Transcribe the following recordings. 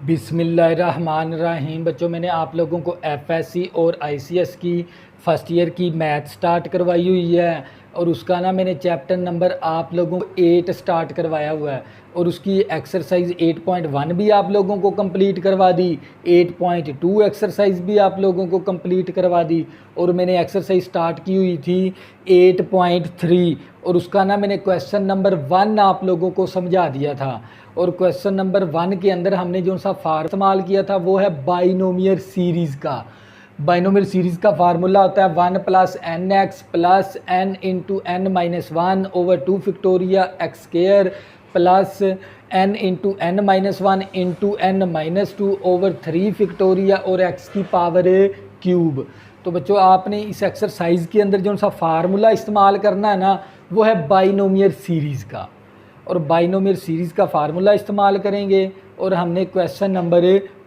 बिस्मिल्लाहिर्रहमानिर्रहीम। बच्चों, मैंने आप लोगों को एफएससी और आईसीएस की फ़र्स्ट ईयर की मैथ स्टार्ट करवाई हुई है और उसका ना मैंने चैप्टर नंबर आप लोगों को 8 स्टार्ट करवाया हुआ है और उसकी एक्सरसाइज 8.1 भी आप लोगों को कंप्लीट करवा दी, 8.2 एक्सरसाइज भी आप लोगों को कंप्लीट करवा दी और मैंने एक्सरसाइज स्टार्ट की हुई थी 8.3 और उसका ना मैंने क्वेश्चन नंबर 1 आप लोगों को समझा दिया था। और क्वेश्चन नंबर 1 के अंदर हमने जो सा फार्मूला इस्तेमाल किया था वो है बाइनोमियल सीरीज़ का। बाइनोमियल सीरीज़ का फार्मूला होता है 1 plus N x plus N into N minus one over 2 factorial x square plus N into N minus one into N minus two over 3 factorial और एक्स की पावर क्यूब। तो बच्चों, आपने इस एक्सरसाइज के अंदर जो सा फार्मूला इस्तेमाल करना है ना वो है बाइनोमियल सीरीज़ का, और बाइनोमियल सीरीज़ का फार्मूला इस्तेमाल करेंगे और हमने क्वेश्चन नंबर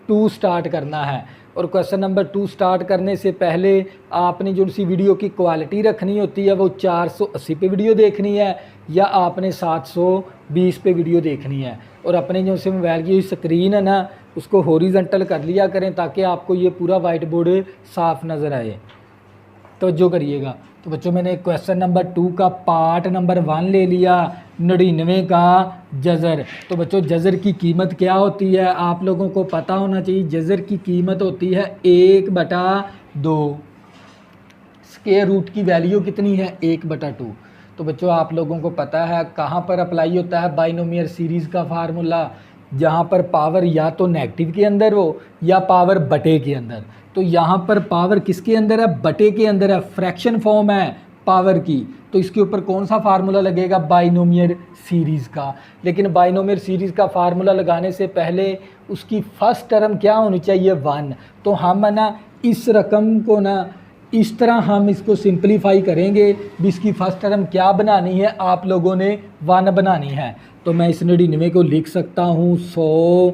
2 स्टार्ट करना है। और क्वेश्चन नंबर 2 स्टार्ट करने से पहले आपने जो सी वीडियो की क्वालिटी रखनी होती है वो 480 पे वीडियो देखनी है या आपने 720 पे वीडियो देखनी है। और अपने जो से मोबाइल की स्क्रीन है ना उसको हॉरिजॉन्टल कर लिया करें ताकि आपको ये पूरा वाइट बोर्ड साफ नज़र आए। तो जो करिएगा। तो बच्चों, मैंने क्वेश्चन नंबर 2 का पार्ट नंबर 1 ले लिया, 99 का जज़र। तो बच्चों, जज़र की कीमत क्या होती है आप लोगों को पता होना चाहिए। जज़र की कीमत होती है 1/2। स्क्वायर रूट की वैल्यू कितनी है 1/2। तो बच्चों, आप लोगों को पता है कहाँ पर अप्लाई होता है बाइनोमियल सीरीज़ का फार्मूला, जहाँ पर पावर या तो नेगेटिव के अंदर हो या पावर बटे के अंदर। तो यहाँ पर पावर किसके अंदर है, बटे के अंदर है, फ्रैक्शन फॉर्म है पावर की। तो इसके ऊपर कौन सा फार्मूला लगेगा, बाइनोमियल सीरीज़ का। लेकिन बाइनोमियल सीरीज़ का फार्मूला लगाने से पहले उसकी फर्स्ट टर्म क्या होनी चाहिए, 1। तो हम है ना इस रकम को ना इस तरह हम इसको सिंपलीफाई करेंगे भी इसकी फर्स्ट टर्म क्या बनानी है, आप लोगों ने 1 बनानी है। तो मैं इस 99 को लिख सकता हूँ 100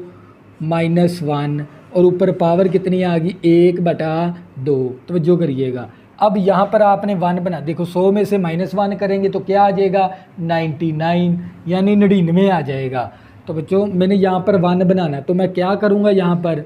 माइनस 1 और ऊपर पावर कितनी आ गई 1/2। तो जो करिएगा, अब यहाँ पर आपने 1 बना, देखो 100 में से -1 करेंगे तो क्या आ जाएगा 99 यानी 99 आ जाएगा। तो बच्चों, मैंने यहाँ पर 1 बनाना है तो मैं क्या करूँगा, यहाँ पर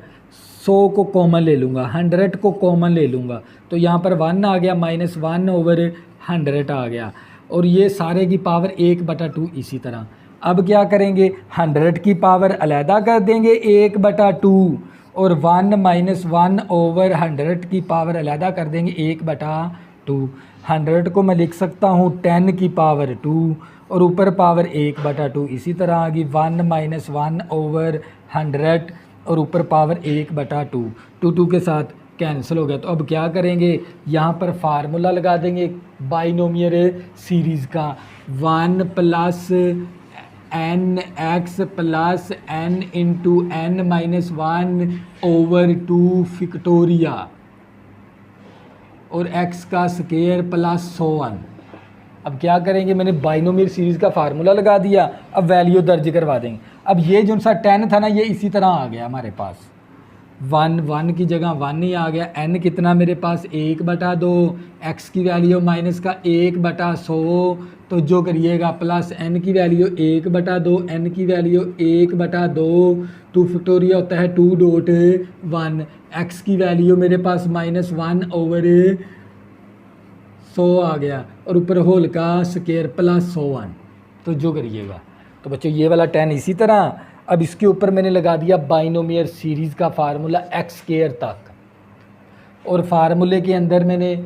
100 को कॉमन ले लूँगा, 100 को कॉमन ले लूँगा। तो यहाँ पर 1 आ गया, -1 ओवर 100 आ गया और ये सारे की पावर 1/2 इसी तरह। अब क्या करेंगे, 100 की पावर अलहदा कर देंगे 1/2 और 1 - 1 ओवर 100 की पावर अलहदा कर देंगे 1/2। 100 को मैं लिख सकता हूँ 10 की पावर 2 और ऊपर पावर 1/2 इसी तरह आ गई। 1 - 1 ओवर 100 और ऊपर पावर 1/2, 2 के साथ कैंसिल हो गया। तो अब क्या करेंगे, यहाँ पर फार्मूला लगा देंगे बाइनोमियल सीरीज़ का, 1 plus N x plus N into N minus 1 over 2 factorial और एक्स का स्क्वायर प्लस 100। अब क्या करेंगे, मैंने बाइनोमियल सीरीज़ का फार्मूला लगा दिया, अब वैल्यू दर्ज करवा देंगे। अब ये जो सा 10 था ना ये इसी तरह आ गया हमारे पास, 1 की जगह 1 ही आ गया। n कितना मेरे पास 1/2, x की वैल्यू माइनस का 1/100। तो जो करिएगा प्लस n की वैल्यू 1/2, n की वैल्यू 1/2, 2 फैक्टोरियल होता है 2.1, x की वैल्यू मेरे पास -1 ओवर 100 आ गया और ऊपर होल का स्क्वायर प्लस 100। तो जो करिएगा। तो बच्चों, ये वाला 10 इसी तरह। अब इसके ऊपर मैंने लगा दिया बाइनोमियल सीरीज़ का फार्मूला एक्स स्क्वायर तक, और फार्मूले के अंदर मैंने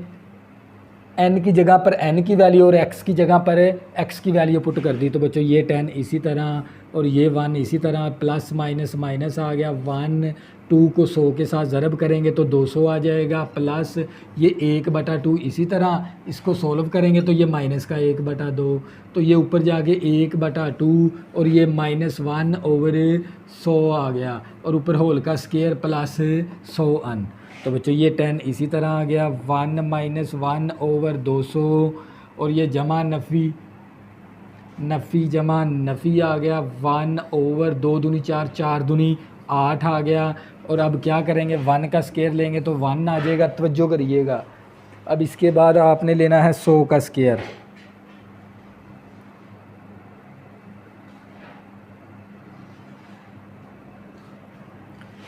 n की जगह पर n की वैल्यू और x की जगह पर x की वैल्यू पुट कर दी। तो बच्चों, ये 10 इसी तरह और ये 1 इसी तरह, प्लस माइनस माइनस आ गया। 1 2 को 100 के साथ ज़रब करेंगे तो 200 आ जाएगा, प्लस ये 1/2 इसी तरह, इसको सोल्व करेंगे तो ये माइनस का 1/2, तो ये ऊपर जाके 1/2 और ये -1 ओवर 100 आ गया और ऊपर होल का स्क्वायर प्लस 100n। तो बच्चों, ये 10 इसी तरह आ गया, 1 - 1 ओवर 200 और ये जमा नफ़ी जमा नफ़ी आ गया, 1 ओवर 2 दूनी 4, 4 दूनी 8 आ गया। और अब क्या करेंगे, 1 का स्क्वायर लेंगे तो 1 आ जाएगा। तवज्जो करिएगा। अब इसके बाद आपने लेना है 100 का स्क्वायर।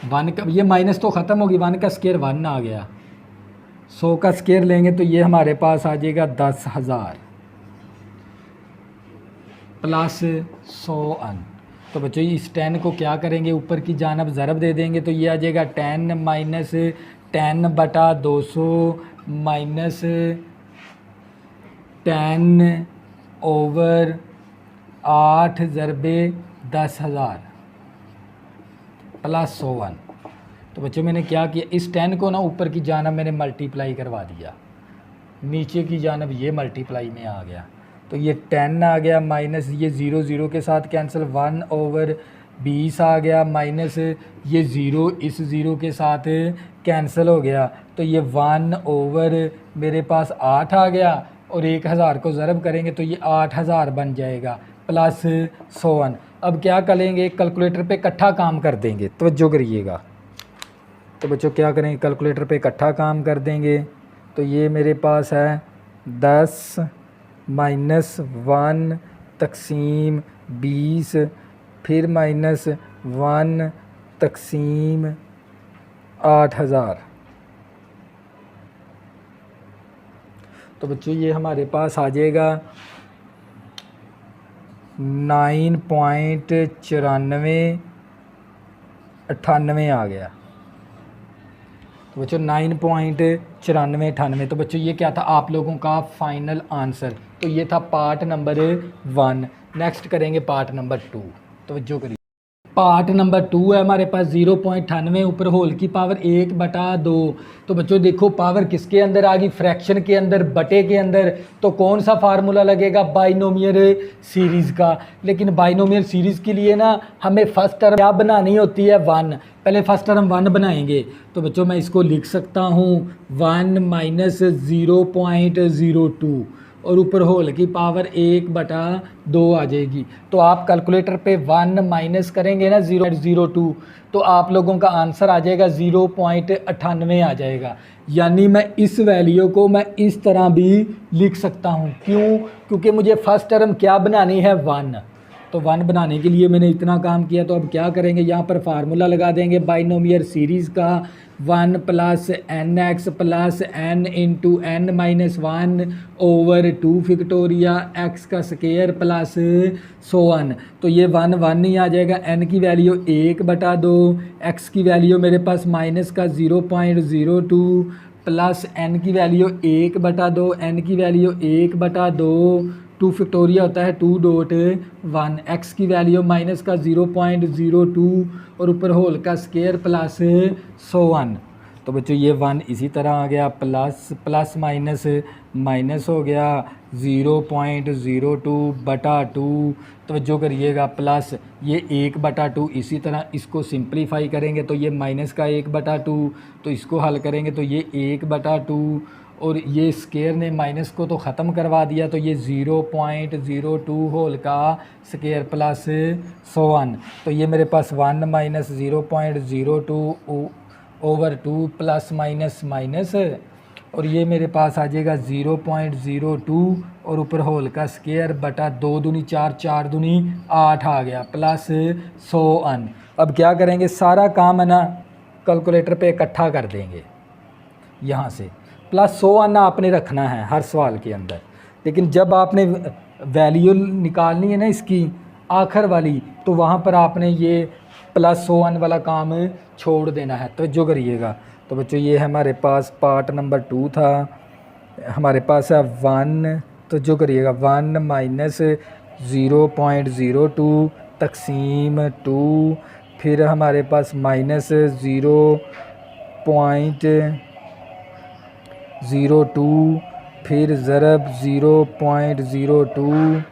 वन का ये माइनस तो ख़त्म होगी, 1 का स्केयर 1 आ गया। 100 का स्केयर लेंगे तो ये हमारे पास आ जाएगा 10,000 प्लस 100 अन। तो बच्चों इस 10 को क्या करेंगे, ऊपर की जानब ज़रब दे देंगे तो ये आ जाएगा 10 माइनस 10/200 माइनस 10/8 ज़रबे 10,000 प्लस 100। तो बच्चों मैंने क्या किया, इस 10 को ना ऊपर की जानब मैंने मल्टीप्लाई करवा दिया, नीचे की जानब ये मल्टीप्लाई में आ गया। तो ये 10 आ गया माइनस ये 0 0 के साथ कैंसिल, 1/20 आ गया माइनस ये 0 इस 0 के साथ कैंसिल हो गया। तो ये 1 मेरे पास 8 आ गया और 1000 को ज़रब करेंगे तो ये 8000 बन जाएगा प्लस 100। अब क्या करेंगे, कैलकुलेटर पे इकट्ठा काम कर देंगे, तवज्जो करिएगा। तो बच्चों क्या करेंगे, कैलकुलेटर पे इकट्ठा काम कर देंगे। तो ये मेरे पास है 10 माइनस 1 तकसीम 20 फिर माइनस 1 तकसीम 8000। तो बच्चों ये हमारे पास आ जाएगा 9.9498 आ गया। तो बच्चों 9.9498। तो बच्चों ये क्या था आप लोगों का फाइनल आंसर। तो ये था पार्ट नंबर 1। नेक्स्ट करेंगे पार्ट नंबर 2। तो बच्चों करिए, पार्ट नंबर 2 है हमारे पास 0.98 ऊपर होल की पावर 1/2। तो बच्चों देखो पावर किसके अंदर आ गई, फ्रैक्शन के अंदर, बटे के अंदर। तो कौन सा फार्मूला लगेगा, बाइनोमियल सीरीज़ का। लेकिन बाइनोमियल सीरीज़ के लिए ना हमें फर्स्ट टर्म क्या बनानी होती है, 1। पहले फर्स्ट टर्म 1 बनाएंगे। तो बच्चों मैं इसको लिख सकता हूँ 1 माइनस 0.02 और ऊपर होल की पावर 1/2 आ जाएगी। तो आप कैलकुलेटर पे 1 माइनस करेंगे ना 0.02 तो आप लोगों का आंसर आ जाएगा 0.98 आ जाएगा। यानी मैं इस वैल्यू को मैं इस तरह भी लिख सकता हूँ। क्यों, क्योंकि मुझे फर्स्ट टर्म क्या बनानी है, 1। तो 1 बनाने के लिए मैंने इतना काम किया। तो अब क्या करेंगे, यहाँ पर फार्मूला लगा देंगे बाइनोमियल सीरीज़ का, 1 plus nx plus n into n minus 1/2 फिक्टोरिया x का स्केयर प्लस 100। तो ये 1 1 ही आ जाएगा। n की वैल्यू 1/2, x की वैल्यू मेरे पास माइनस का 0.02 प्लस n की वैल्यू 1/2, n की वैल्यू 1/2, 2 फिक्टोरिया होता है 2.1, x की वैल्यू माइनस का 0.02 और ऊपर होल का स्केयर प्लस 100। तो बच्चों ये 1 इसी तरह आ गया, प्लस प्लस माइनस माइनस हो गया 0.02/2। तो जो करिएगा प्लस ये 1/2 इसी तरह इसको सिंप्लीफाई करेंगे तो ये माइनस का 1/2। तो इसको हल करेंगे तो ये 1/2 और ये स्केयर ने माइनस को तो ख़त्म करवा दिया। तो ये 0.02 होल का स्केयर प्लस 100। तो ये मेरे पास 1 माइनस 0.02/2 प्लस माइनस माइनस और ये मेरे पास आ जाएगा 0.02 और ऊपर होल का स्केयर बटा 2 दूनी 4 4 दूनी 8 आ गया प्लस 100। अब क्या करेंगे, सारा काम है ना कैलकुलेटर पे इकट्ठा कर देंगे यहाँ से। प्लस 100 आपने रखना है हर सवाल के अंदर, लेकिन जब आपने वैल्यू निकालनी है ना इसकी आखिर वाली तो वहाँ पर आपने ये प्लस 100 वाला काम छोड़ देना है। तो जो करिएगा। तो बच्चों ये हमारे पास पार्ट नंबर 2 था, हमारे पास है 1। तो जो करिएगा 1 माइनस 0.02 तकसीम 2 फिर हमारे पास माइनस 0.02 फिर ज़रब 0.02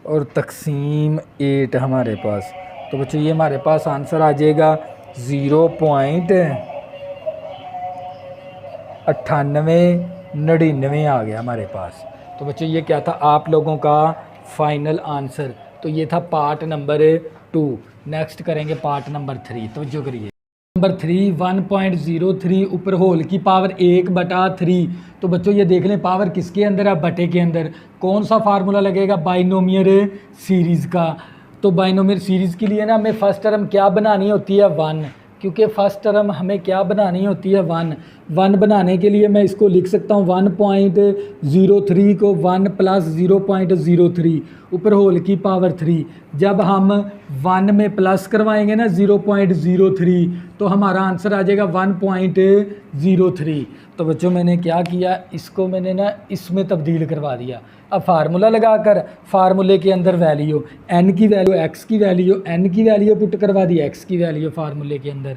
और तकसीम 8 हमारे पास। तो बच्चों ये हमारे पास आंसर आ जाएगा 0.9899 आ गया हमारे पास। तो बच्चों ये क्या था आप लोगों का फाइनल आंसर। तो ये था पार्ट नंबर 2। नेक्स्ट करेंगे पार्ट नंबर 3। तो जो करिए नंबर 3 1.03 ऊपर होल की पावर 1/3। तो बच्चों ये देख लें पावर किसके अंदर है, बटे के अंदर। कौन सा फार्मूला लगेगा, बाइनोमियल सीरीज़ का। तो बाइनोमियल सीरीज़ के लिए ना हमें फर्स्ट टर्म क्या बनानी होती है, 1। क्योंकि फर्स्ट टर्म हमें क्या बनानी होती है, 1 बनाने के लिए मैं इसको लिख सकता हूँ 1.03 को 1 प्लस 0.03 ऊपर होल की पावर 3। जब हम 1 में प्लस करवाएंगे ना 0.03 तो हमारा आंसर आ जाएगा 1.03। तो बच्चों मैंने क्या किया, इसको मैंने ना इसमें तब्दील करवा दिया। अब फार्मूला लगाकर फार्मूले के अंदर वैल्यू n की वैल्यू x की वैल्यू n की वैल्यू पुट करवा दी, x की वैल्यू फार्मूले के अंदर।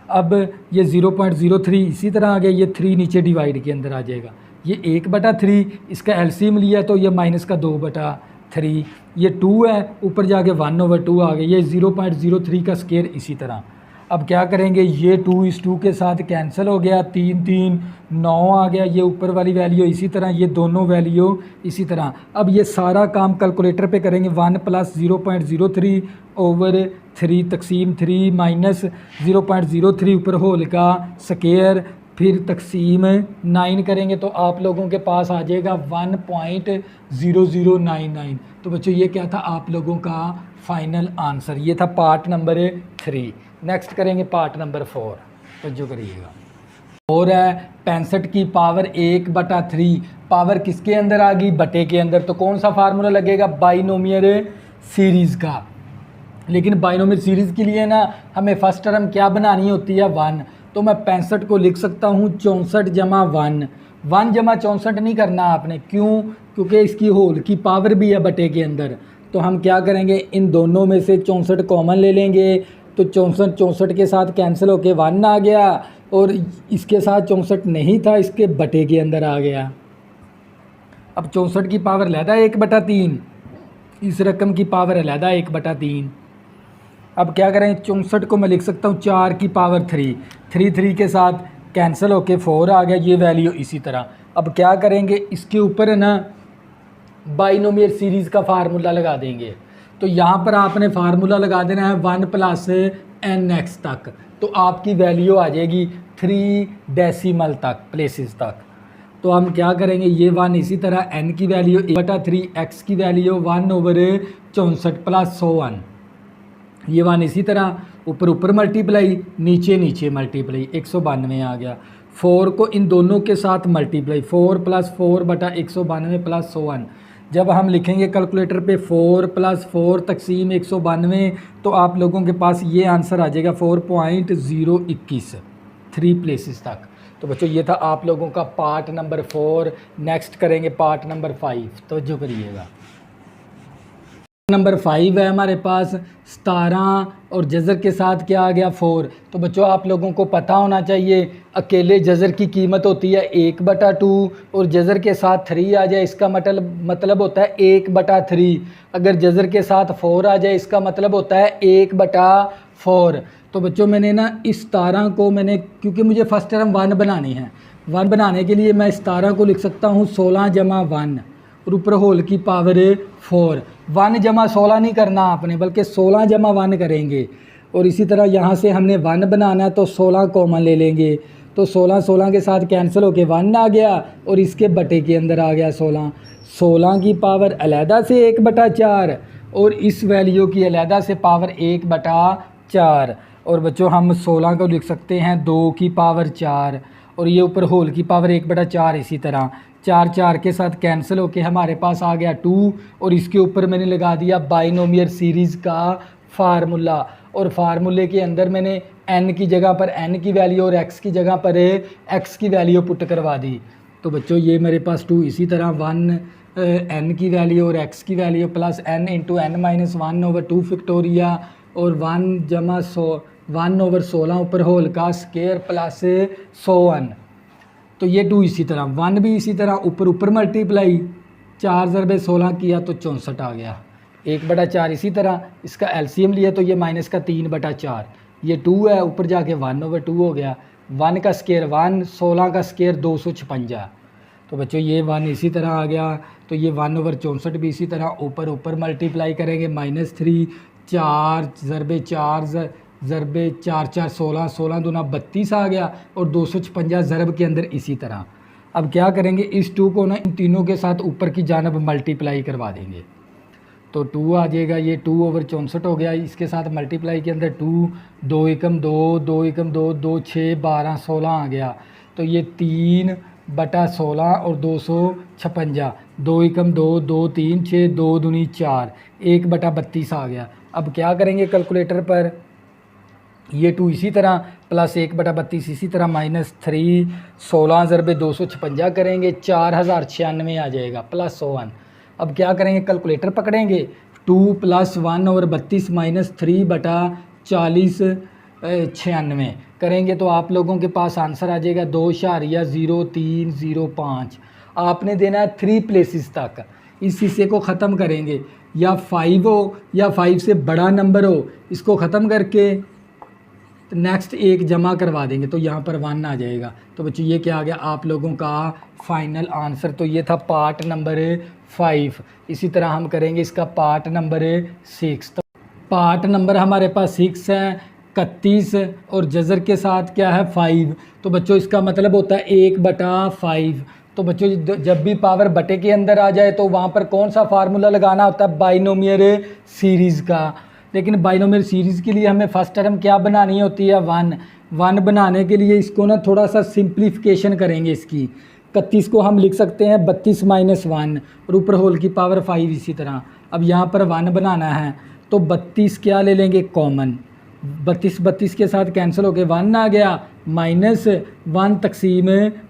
अब ये 0.03 इसी तरह आ गया, ये 3 नीचे डिवाइड के अंदर आ जाएगा। ये 1/3 इसका एलसीएम लिया तो ये माइनस का 2/3, ये 2 है ऊपर जाके 1/2 आ गया। ये 0.03 का स्केयर इसी तरह। अब क्या करेंगे, ये 2 इस 2 के साथ कैंसिल हो गया, 3 3 9 आ गया। ये ऊपर वाली वैल्यू इसी तरह, ये दोनों वैल्यू इसी तरह। अब ये सारा काम कैलकुलेटर पे करेंगे। 1 प्लस 0.03 ओवर 3 तकसीम 3 माइनस 0.03 ऊपर होल का स्केयर फिर तकसीम 9 करेंगे तो आप लोगों के पास आ जाएगा 1.0099। तो बच्चों ये क्या था आप लोगों का फाइनल आंसर, ये था पार्ट नंबर 3। नेक्स्ट करेंगे पार्ट नंबर 4। तो जो करिएगा 4 है 65 की पावर 1/3। पावर किसके अंदर आ गई, बटे के अंदर। तो कौन सा फार्मूला लगेगा, बाइनोमियल सीरीज़ का। लेकिन बाइनोमियल सीरीज़ के लिए ना हमें फर्स्ट टर्म क्या बनानी होती है, 1। तो मैं 65 को लिख सकता हूँ 64 जमा 1। 1 जमा 64 नहीं करना आपने, क्यों, क्योंकि इसकी होल की पावर भी है बटे के अंदर। तो हम क्या करेंगे, इन दोनों में से 64 कॉमन ले लेंगे। तो 64 के साथ कैंसिल होके 1 आ गया और इसके साथ 64 नहीं था, इसके बटे के अंदर आ गया। अब 64 की पावर अलहदा 1/3, इस रकम की पावर अलहदा 1/3। अब क्या करें, 64 को मैं लिख सकता हूँ 4 की पावर 3, 3 के साथ कैंसिल होके 4 आ गया। ये वैल्यू इसी तरह। अब क्या करेंगे, इसके ऊपर है ना बाइनोमियल सीरीज़ का फार्मूला लगा देंगे। तो यहाँ पर आपने फार्मूला लगा देना है 1 प्लस nx तक। तो आपकी वैल्यू आ जाएगी 3 डेसिमल तक, प्लेसेस तक। तो हम क्या करेंगे, ये 1 इसी तरह, n की वैल्यू 1/3, x की वैल्यू 1/64 प्लस 100। ये 1 इसी तरह ऊपर मल्टीप्लाई, नीचे मल्टीप्लाई, 192 आ गया। 4 को इन दोनों के साथ मल्टीप्लाई, 4 + 4/192 प्लस 100। जब हम लिखेंगे कैलकुलेटर पे 4 + 4 तकसीम 192 तो आप लोगों के पास ये आंसर आ जाएगा 4.021, 3 प्लेसेस तक। तो बच्चों ये था आप लोगों का पार्ट नंबर 4। नेक्स्ट करेंगे पार्ट नंबर 5। तो जो करिएगा नंबर 5 है हमारे पास 17 और जज़र के साथ क्या आ गया 4। तो बच्चों आप लोगों को पता होना चाहिए अकेले जज़र की कीमत होती है 1/2 और जज़र के साथ 3 आ जाए इसका मतलब होता है 1/3। अगर जज़र के साथ 4 आ जाए इसका मतलब होता है 1/4। तो बच्चों मैंने ना इस 17 को मैंने, क्योंकि मुझे फर्स्ट टर्म 1 बनानी है, 1 बनाने के लिए मैं इस 17 को लिख सकता हूँ 16 जमा 1 और ऊपर होल की पावर 4। 1 जमा 16 नहीं करना आपने, बल्कि 16 जमा 1 करेंगे। और इसी तरह यहाँ से हमने 1 बनाना है तो 16 कॉमन ले लेंगे। तो 16 के साथ कैंसिल होके 1 आ गया और इसके बटे के अंदर आ गया 16 की पावर अलहदा से 1/4 और इस वैल्यू की अलहदा से पावर 1/4। और बच्चों हम 16 को लिख सकते हैं 2 की पावर 4 और ये ऊपर होल की पावर 1/4 इसी तरह। 4 के साथ कैंसिल होके हमारे पास आ गया 2 और इसके ऊपर मैंने लगा दिया बाइनोमियल सीरीज़ का फार्मूला। और फार्मूले के अंदर मैंने n की जगह पर n की वैल्यू और x की जगह पर x की वैल्यू पुट करवा दी। तो बच्चों ये मेरे पास 2 इसी तरह 1 n की वैल्यू और x की वैल्यू प्लस n × n-1/2 फैक्टोरिया और 1 जमा 1/16 ऊपर होल का स्केयर प्लस 100। तो ये 2 इसी तरह, 1 भी इसी तरह ऊपर मल्टीप्लाई, 4 × 16 किया तो 64 आ गया। 1/4 इसी तरह, इसका एलसीएम लिया तो ये माइनस का 3/4। ये 2 है ऊपर जाके 1/2 हो गया। 1 का स्केयर 1, 16 का स्केयर 256। तो बच्चों ये 1 इसी तरह आ गया। तो ये 1/64 भी इसी तरह ऊपर मल्टीप्लाई करेंगे, -3, 4 × 4 ज़रबे 4 16 दूना 32 आ गया और 256 ज़रब के अंदर इसी तरह। अब क्या करेंगे, इस 2 को ना इन तीनों के साथ ऊपर की जानब मल्टीप्लाई करवा देंगे। तो 2 आ जाएगा, ये 2/64 हो गया। इसके साथ मल्टीप्लाई के अंदर 2, 2 एकम 2, 2 एकम 2, 2 6 12 16 आ गया। तो ये 3/16 और 256, 2 एकम 2, 2 3 6, 2 दूनी 4, 1/32 आ गया। अब क्या करेंगे कैलकुलेटर पर, ये 2 इसी तरह प्लस 1/32 इसी तरह -3, 16 ज़रबे 256 करेंगे, 4096 आ जाएगा प्लस 1। अब क्या करेंगे कैलकुलेटर पकड़ेंगे, 2 + 1 और 32 -3/40 96 करेंगे तो आप लोगों के पास आंसर आ जाएगा 2.0305। आपने देना है 3 प्लेसेस तक। इस हिस्से को ख़त्म करेंगे, या 5 हो या 5 से बड़ा नंबर हो, इसको ख़त्म करके नेक्स्ट एक जमा करवा देंगे तो यहाँ पर 1 आ जाएगा। तो बच्चों ये क्या आ गया आप लोगों का फाइनल आंसर। तो ये था पार्ट नंबर 5। इसी तरह हम करेंगे इसका पार्ट नंबर 6। तो पार्ट नंबर हमारे पास 6 है, 31 और जज़र के साथ क्या है 5। तो बच्चों इसका मतलब होता है 1/5। तो बच्चों जब भी पावर बटे के अंदर आ जाए तो वहाँ पर कौन सा फार्मूला लगाना होता है, बाइनोमियल सीरीज़ का। लेकिन बाइनोमियल सीरीज़ के लिए हमें फर्स्ट टर्म क्या बनानी होती है, 1 बनाने के लिए इसको ना थोड़ा सा सिंप्लीफिकेशन करेंगे। इसकी 31 को हम लिख सकते हैं 32 - 1 और ऊपर होल की पावर 5 इसी तरह। अब यहाँ पर 1 बनाना है तो 32 क्या ले लेंगे कॉमन, 32 के साथ कैंसिल होके 1 आ गया, -1 तकसीम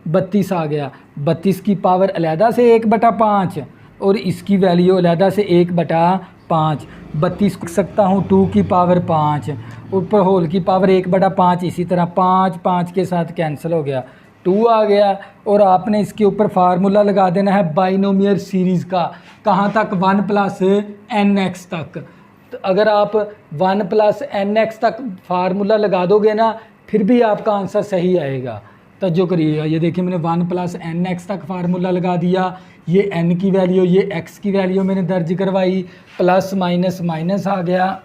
32 आ गया। 32 की पावर अलहदा से 1/5 और इसकी वैल्यू अलहदा से 1/5। 32 लिख सकता हूँ 2 की पावर 5, ऊपर होल की पावर 1/5 इसी तरह 5 के साथ कैंसिल हो गया, 2 आ गया। और आपने इसके ऊपर फार्मूला लगा देना है बाइनोमियल सीरीज़ का। कहाँ तक, 1 + nx तक। तो अगर आप 1 + nx तक फार्मूला लगा दोगे ना फिर भी आपका आंसर सही आएगा। तो जो करिएगा, ये देखिए मैंने 1 + nx तक फार्मूला लगा दिया। ये n की वैल्यू, ये x की वैल्यू मैंने दर्ज करवाई, प्लस माइनस माइनस आ गया।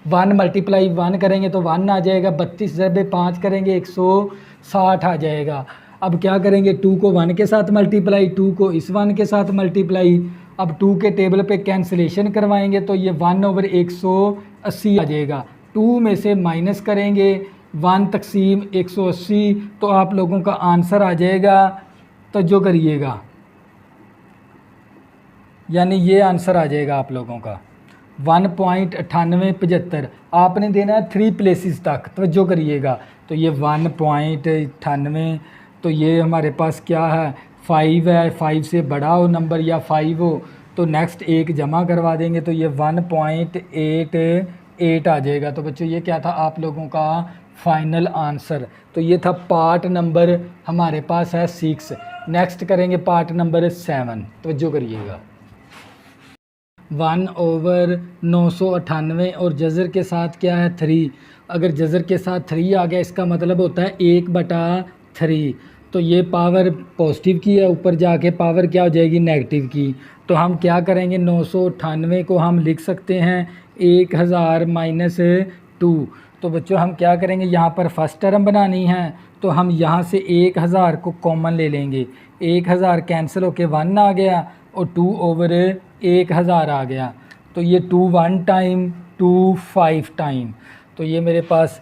1 × 1 करेंगे तो 1 आ जाएगा, 32 ज़रबे 5 करेंगे 160 आ जाएगा। अब क्या करेंगे, 2 को 1 के साथ मल्टीप्लाई, 2 को इस 1 के साथ मल्टीप्लाई। अब 2 के टेबल पे कैंसिलेशन करवाएंगे तो ये 1/180 आ जाएगा। 2 में से माइनस करेंगे 1 तकसीम 180 तो आप लोगों का आंसर आ जाएगा। तो जो करिएगा, यानी ये आंसर आ जाएगा आप लोगों का 1.9875। आपने देना है 3 प्लेसेस तक। तो जो करिएगा, तो ये 1.98, तो ये हमारे पास क्या है 5 है। 5 से बड़ा हो नंबर या 5 हो तो नेक्स्ट एक जमा करवा देंगे तो ये 1.88 आ जाएगा। तो बच्चों ये क्या था आप लोगों का फाइनल आंसर। तो ये था पार्ट नंबर हमारे पास है 6। नेक्स्ट करेंगे पार्ट नंबर 7। तो जो करिएगा, 1/998 और जज़र के साथ क्या है 3। अगर जज़र के साथ 3 आ गया इसका मतलब होता है 1/3। तो ये पावर पॉजिटिव की है, ऊपर जाके पावर क्या हो जाएगी नेगेटिव की। तो हम क्या करेंगे, 998 को हम लिख सकते हैं 1000 - 2। तो बच्चों हम क्या करेंगे, यहाँ पर फर्स्ट टर्म बनानी है तो हम यहाँ से 1000 को कॉमन ले लेंगे। 1000 कैंसिल होके 1 आ गया और 2/1000 आ गया। तो ये 2 1 टाइम, 2 5 टाइम। तो ये मेरे पास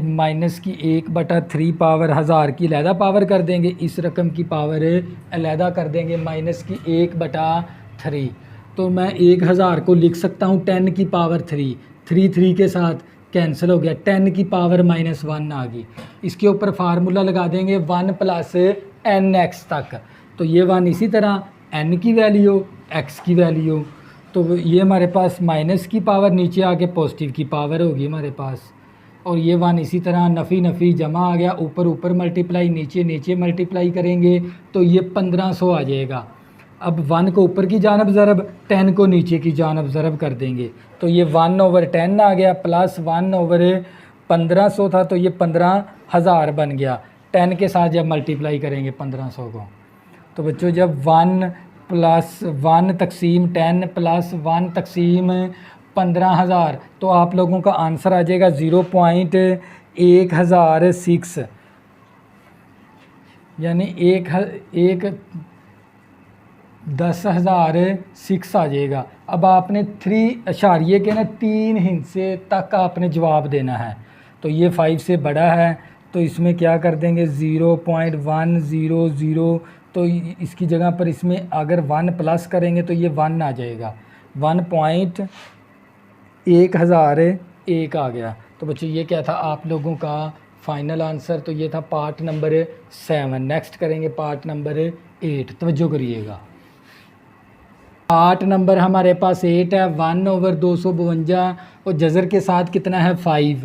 माइनस की 1/3 पावर 1000 की अलहदा पावर कर देंगे, इस रकम की पावर अलहदा कर देंगे माइनस की 1/3। तो मैं 1000 को लिख सकता हूँ 10 की पावर 3, 3 के साथ कैंसिल हो गया, 10 की पावर -1 आ गई। इसके ऊपर फार्मूला लगा देंगे 1 + nx तक। तो ये 1 इसी तरह n की वैल्यू, x की वैल्यू। तो ये हमारे पास माइनस की पावर नीचे आके पॉजिटिव की पावर होगी हमारे पास। और ये 1 इसी तरह नफ़ी नफ़ी जमा आ गया, ऊपर मल्टीप्लाई, नीचे मल्टीप्लाई करेंगे तो ये 1500 आ जाएगा। अब 1 को ऊपर की जानब ज़रब, 10 को नीचे की जानब ज़रब कर देंगे तो ये 1/10 आ गया, प्लस 1/1500 था तो ये 15000 बन गया। 10 के साथ जब मल्टीप्लाई करेंगे 1500 को, तो बच्चों जब 1 + 1 तकसीम 10 + 1 तकसीम 15000 तो आप लोगों का आंसर आ जाएगा 0.1006, यानी 10,006 आ जाएगा। अब आपने 3 के ना 3 हिस्से तक आपने जवाब देना है। तो ये 5 से बड़ा है तो इसमें क्या कर देंगे 0.100, तो इसकी जगह पर इसमें अगर 1 प्लस करेंगे तो ये 1 आ जाएगा, 1.1001 आ गया। तो बच्चों ये क्या था आप लोगों का फाइनल आंसर। तो ये था पार्ट नंबर 7। नेक्स्ट करेंगे पार्ट नंबर 8। तवज्जो करिएगा। पार्ट नंबर हमारे पास 8 है, 1/252 और जज़र के साथ कितना है 5।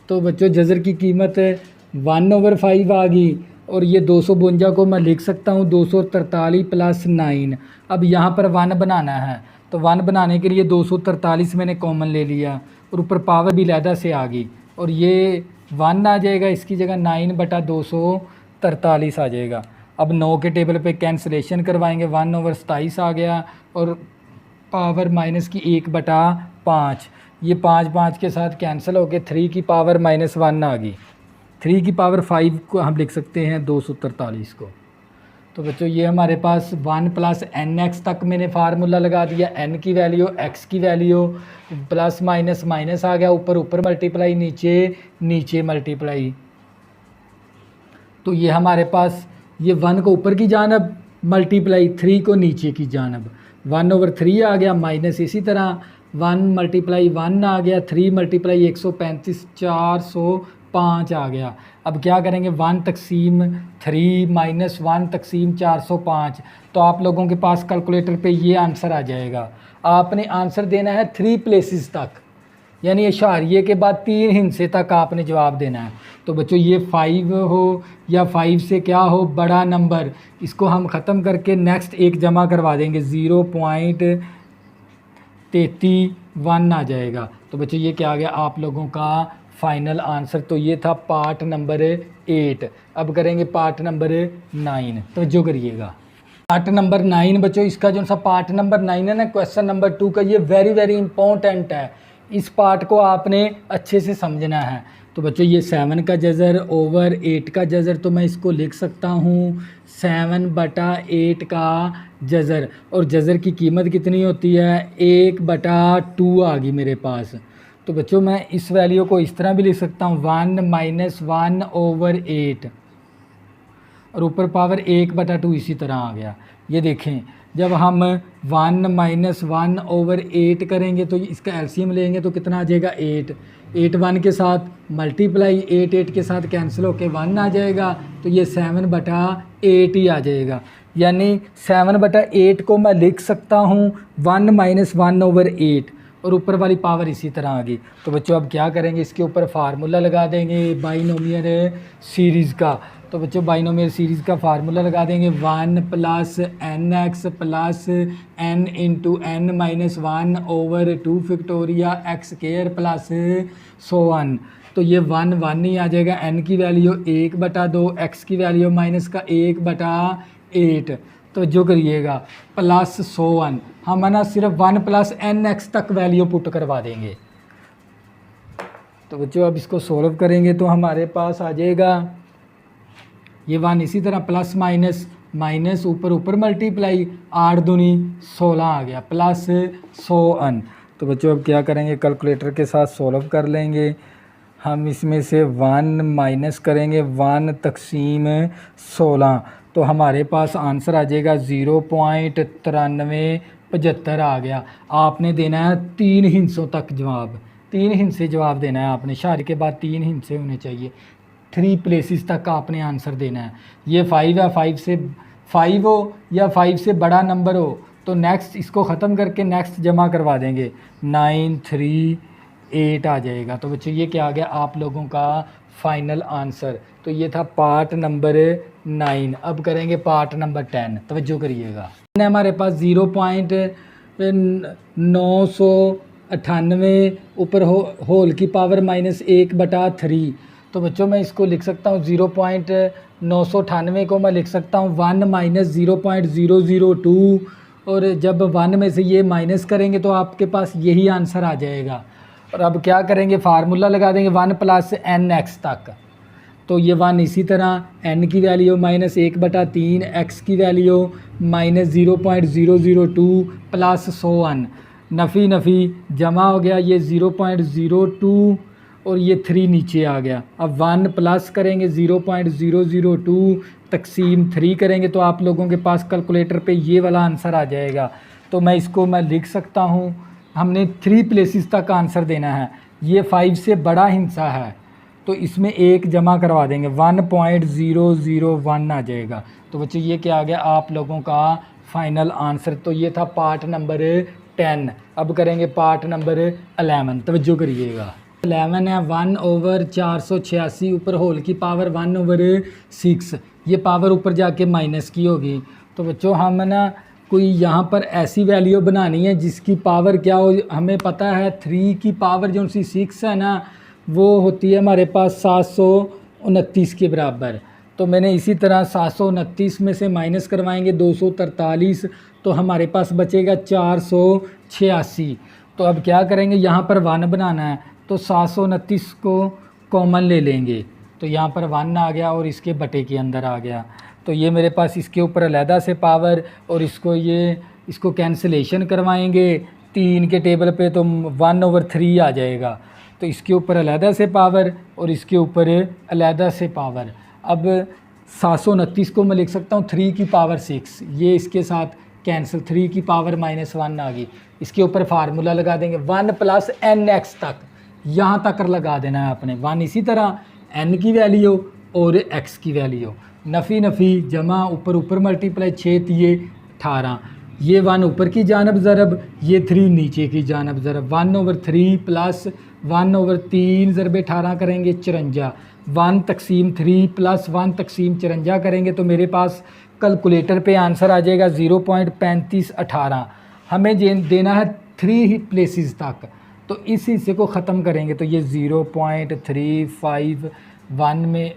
तो बच्चों जज़र की कीमत 1/5 आ गई और ये 252 को मैं लिख सकता हूँ 243 + 9। अब यहाँ पर 1 बनाना है तो 1 बनाने के लिए 243 मैंने कॉमन ले लिया और ऊपर पावर भी लहदा से आ गई और ये 1 आ जाएगा, इसकी जगह 9/243 आ जाएगा। अब 9 के टेबल पे कैंसलेशन करवाएंगे, 1/27 आ गया और पावर माइनस की 1/5, ये 5 के साथ कैंसिल हो के 3 की पावर -1 आ गई। 3 की पावर 5 को हम लिख सकते हैं 243 को। तो बच्चों ये हमारे पास 1 + nx तक मैंने फार्मूला लगा दिया, n की वैल्यू x की वैल्यू प्लस माइनस माइनस आ गया, ऊपर मल्टीप्लाई नीचे मल्टीप्लाई। तो ये हमारे पास ये 1 को ऊपर की जानब मल्टीप्लाई 3 को नीचे की जानब 1/3 आ गया, माइनस इसी तरह 1 × 1 आ गया, 3 × 135 405 आ गया। अब क्या करेंगे 1/3 माइनस 1/405। तो आप लोगों के पास कैलकुलेटर पे ये आंसर आ जाएगा। आपने आंसर देना है 3 प्लेसेस तक, यानी इशारिये के बाद 3 हिस्से तक आपने जवाब देना है। तो बच्चों ये 5 हो या 5 से क्या हो बड़ा नंबर, इसको हम ख़त्म करके नेक्स्ट एक जमा करवा देंगे 0.31 आ जाएगा। तो बच्चों ये क्या आ गया आप लोगों का फाइनल आंसर। तो ये था पार्ट नंबर 8। अब करेंगे पार्ट नंबर 9। तो जो करिएगा पार्ट नंबर 9 बच्चों, इसका जो सा पार्ट नंबर 9 है ना क्वेश्चन नंबर 2 का, ये वेरी इंपॉर्टेंट है। इस पार्ट को आपने अच्छे से समझना है। तो बच्चों ये 7 का जज़र ओवर 8 का जज़र, तो मैं इसको लिख सकता हूँ 7/8 का जज़र। और जज़र की कीमत कितनी होती है 1/2 आ गई मेरे पास। तो बच्चों मैं इस वैल्यू को इस तरह भी लिख सकता हूँ 1 - 1/8 और ऊपर पावर 1/2 इसी तरह आ गया। ये देखें जब हम 1 - 1/8 करेंगे तो इसका एलसीएम लेंगे तो कितना आ जाएगा 8। 8 1 के साथ मल्टीप्लाई 8 के साथ कैंसिल होके 1 आ जाएगा। तो ये 7/8 ही आ जाएगा, यानी 7/8 को मैं लिख सकता हूँ 1 - 1/8 और ऊपर वाली पावर इसी तरह आ गई। तो बच्चों अब क्या करेंगे इसके ऊपर फार्मूला लगा देंगे बाइनोमियल सीरीज़ का। तो बच्चों बाइनोमियल सीरीज़ का फार्मूला लगा देंगे 1 + nx + n × n - 1/2 फैक्टोरिया x² plus so on. तो ये 1 ही आ जाएगा, n की वैल्यू 1/2, x की वैल्यू -1/8। तो जो करिएगा प्लस सो ऑन, हम है ना सिर्फ 1 + nx तक वैल्यू पुट करवा देंगे। तो बच्चों अब इसको सोल्व करेंगे तो हमारे पास आ जाएगा ये 1 इसी तरह प्लस माइनस ऊपर मल्टीप्लाई 8 दूनी 16 आ गया प्लस 100। तो बच्चों अब क्या करेंगे कैलकुलेटर के साथ सोल्व कर लेंगे। हम इसमें से 1 माइनस करेंगे 1 / 16, तो हमारे पास आंसर आ जाएगा 0.9375 आ गया। आपने देना है 3 हिस्सों तक जवाब, 3 हिस्से जवाब देना है आपने, इशारे के बाद 3 हिस्से होने चाहिए। 3 प्लेसेस तक का आपने आंसर देना है। ये 5 है, 5 हो या 5 से बड़ा नंबर हो तो नेक्स्ट इसको ख़त्म करके नेक्स्ट जमा करवा देंगे 938 आ जाएगा। तो बच्चों ये क्या आ गया आप लोगों का फाइनल आंसर। तो ये था पार्ट नंबर 9। अब करेंगे पार्ट नंबर 10। तवज्जो करिएगा। हमारे पास 0.998 ऊपर होल की पावर -1/3। तो बच्चों मैं इसको लिख सकता हूँ 0.998 को मैं लिख सकता हूँ 1 - 0.002 और जब 1 में से ये माइनस करेंगे तो आपके पास यही आंसर आ जाएगा। और अब क्या करेंगे फार्मूला लगा देंगे 1 + nx तक। तो ये 1 इसी तरह, n की वैल्यू -1/3, x की वैल्यू -0.002 प्लस 100 नफ़ी नफ़ी जमा हो गया, ये 0.02 और ये 3 नीचे आ गया। अब 1 प्लस करेंगे 0.002 तकसीम 3 करेंगे तो आप लोगों के पास कैलकुलेटर पे ये वाला आंसर आ जाएगा। तो मैं लिख सकता हूँ, हमने 3 प्लेसेस तक आंसर देना है। ये 5 से बड़ा हिस्सा है तो इसमें 1 जमा करवा देंगे, 1.001 आ जाएगा। तो बच्चों ये क्या आ गया आप लोगों का फाइनल आंसर। तो ये था पार्ट नंबर 10। अब करेंगे पार्ट नंबर 11। तवज्जो करिएगा। 11 है 1/486 ऊपर होल की पावर 1/6। ये पावर ऊपर जाके माइनस की होगी। तो बच्चों हम ना कोई यहाँ पर ऐसी वैल्यू बनानी है जिसकी पावर क्या हो। हमें पता है 3 की पावर जो सी 6 है ना, वो होती है हमारे पास 729 के बराबर। तो मैंने इसी तरह 729 में से माइनस करवाएंगे 243, तो हमारे पास बचेगा 486। तो अब क्या करेंगे, यहाँ पर 1 बनाना है तो 729 को कॉमन ले लेंगे, तो यहाँ पर 1 आ गया और इसके बटे के अंदर आ गया। तो ये मेरे पास इसके ऊपर अलहदा से पावर और इसको कैंसिलेशन करवाएंगे 3 के टेबल पे तो 1/3 आ जाएगा। तो इसके ऊपर अलहदा से पावर और इसके ऊपर अलहदा से पावर। अब 729 को मैं लिख सकता हूँ 3 की पावर 6, ये इसके साथ कैंसिल, 3 की पावर -1 आ गई। इसके ऊपर फार्मूला लगा देंगे 1 + nx तक, यहाँ तक लगा देना है आपने। 1 इसी तरह n की वैल्यू और x की वैल्यू, नफ़ी नफ़ी जमा ऊपर ऊपर मल्टीप्लाई 6 तिये 18, ये 1 ऊपर की जानब ज़रब, ये 3 नीचे की जानब ज़रब। 1/3 + 1/3 ज़रब 18 करेंगे 54, 1 तकसीम 3 + 1 तकसीम 54 करेंगे तो मेरे पास कैलकुलेटर पे आंसर आ जाएगा 0.3518। हमें देना है 3 प्लेसेस तक, तो इस हिस्से को ख़त्म करेंगे तो ये 0.351 में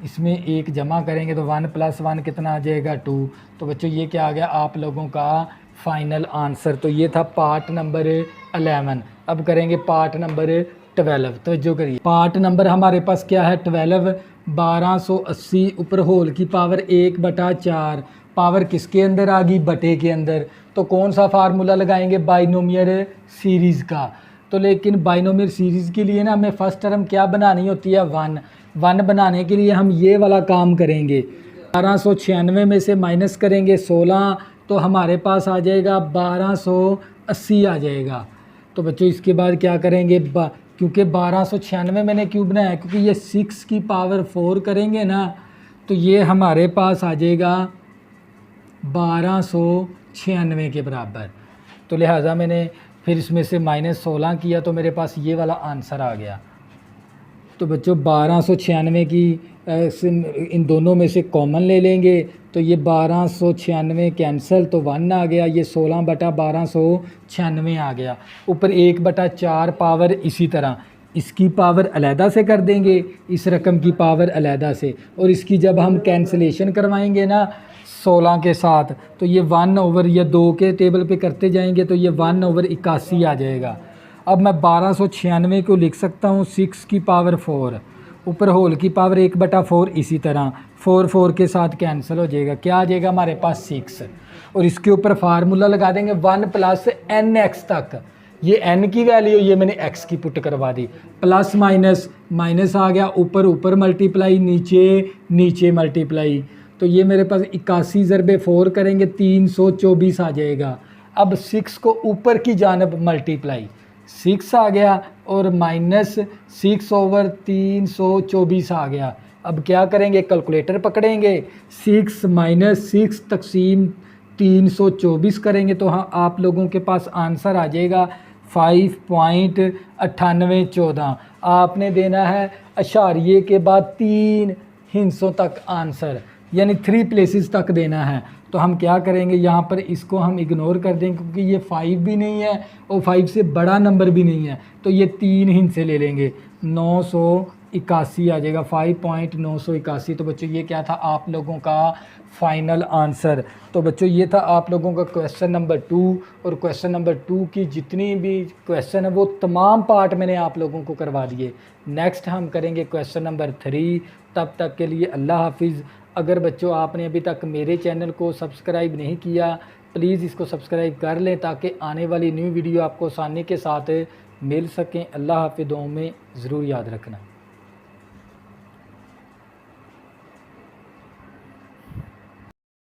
इसमें 1 जमा करेंगे तो 1 + 1 कितना आ जाएगा 2। तो बच्चों ये क्या आ गया आप लोगों का फाइनल आंसर। तो ये था पार्ट नंबर 11। अब करेंगे पार्ट नंबर 12। तो जो करिए पार्ट नंबर हमारे पास क्या है 12। 1280 ऊपर होल की पावर 1/4, पावर किसके अंदर आ गई, बटे के अंदर। तो कौन सा फार्मूला लगाएंगे, बाइनोमियल सीरीज़ का। तो लेकिन बाइनोमियल सीरीज़ के लिए ना हमें फर्स्ट टर्म क्या बनानी होती है 1 बनाने के लिए हम ये वाला काम करेंगे। 1296 में से माइनस करेंगे 16 तो हमारे पास आ जाएगा 1280 आ जाएगा। तो बच्चों इसके बाद क्या करेंगे, क्योंकि 1296 मैंने क्यों बनाया है, क्योंकि ये 6 की पावर 4 करेंगे ना तो ये हमारे पास आ जाएगा 1296 के बराबर। तो लिहाजा मैंने फिर इसमें से -16 किया तो मेरे पास ये वाला आंसर आ गया। तो बच्चों 1296 की इन दोनों में से कॉमन ले लेंगे तो ये 1296 कैंसिल तो 1 आ गया, ये 16/1296 आ गया। ऊपर 1/4 पावर इसी तरह इसकी पावर अलहदा से कर देंगे, इस रकम की पावर अलहदा से, और इसकी जब हम कैंसिलेशन करवाएंगे ना 16 के साथ तो ये 1/2 के टेबल पे करते जाएंगे तो ये 1/81 आ जाएगा। अब मैं 1296 को लिख सकता हूँ 6 की पावर 4, ऊपर होल की पावर 1/4 इसी तरह 4 के साथ कैंसिल हो जाएगा, क्या आ जाएगा हमारे पास 6, और इसके ऊपर फार्मूला लगा देंगे 1 + nx तक। ये n की वैल्यू ये मैंने x की पुट करवा दी, प्लस माइनस आ गया, ऊपर ऊपर मल्टीप्लाई नीचे मल्टीप्लाई, तो ये मेरे पास 81 ज़रबे 4 करेंगे 324 आ जाएगा। अब 6 को ऊपर की जानब मल्टीप्लाई 6 आ गया और -6/324 आ गया। अब क्या करेंगे, कैलकुलेटर पकड़ेंगे, 6 - 6 तकसीम 324 करेंगे तो हाँ आप लोगों के पास आंसर आ जाएगा 5.9814। आपने देना है अशारिये के बाद 3 हिस्सों तक आंसर, यानी 3 प्लेसेस तक देना है। तो हम क्या करेंगे, यहाँ पर इसको हम इग्नोर कर देंगे क्योंकि ये 5 भी नहीं है और 5 से बड़ा नंबर भी नहीं है, तो ये 3 हिस्से ले लेंगे 900 81 आ जाएगा, 5.981। तो बच्चों ये क्या था आप लोगों का फाइनल आंसर। तो बच्चों ये था आप लोगों का क्वेश्चन नंबर 2। और क्वेश्चन नंबर 2 की जितनी भी क्वेश्चन है वो तमाम पार्ट मैंने आप लोगों को करवा दिए। नेक्स्ट हम करेंगे क्वेश्चन नंबर 3। तब तक के लिए अल्लाह हाफिज़। अगर बच्चों आपने अभी तक मेरे चैनल को सब्सक्राइब नहीं किया, प्लीज़ इसको सब्सक्राइब कर लें ताकि आने वाली न्यू वीडियो आपको आसानी के साथ मिल सकें। अल्लाह हाफिज़, दुआओं में ज़रूर याद रखना।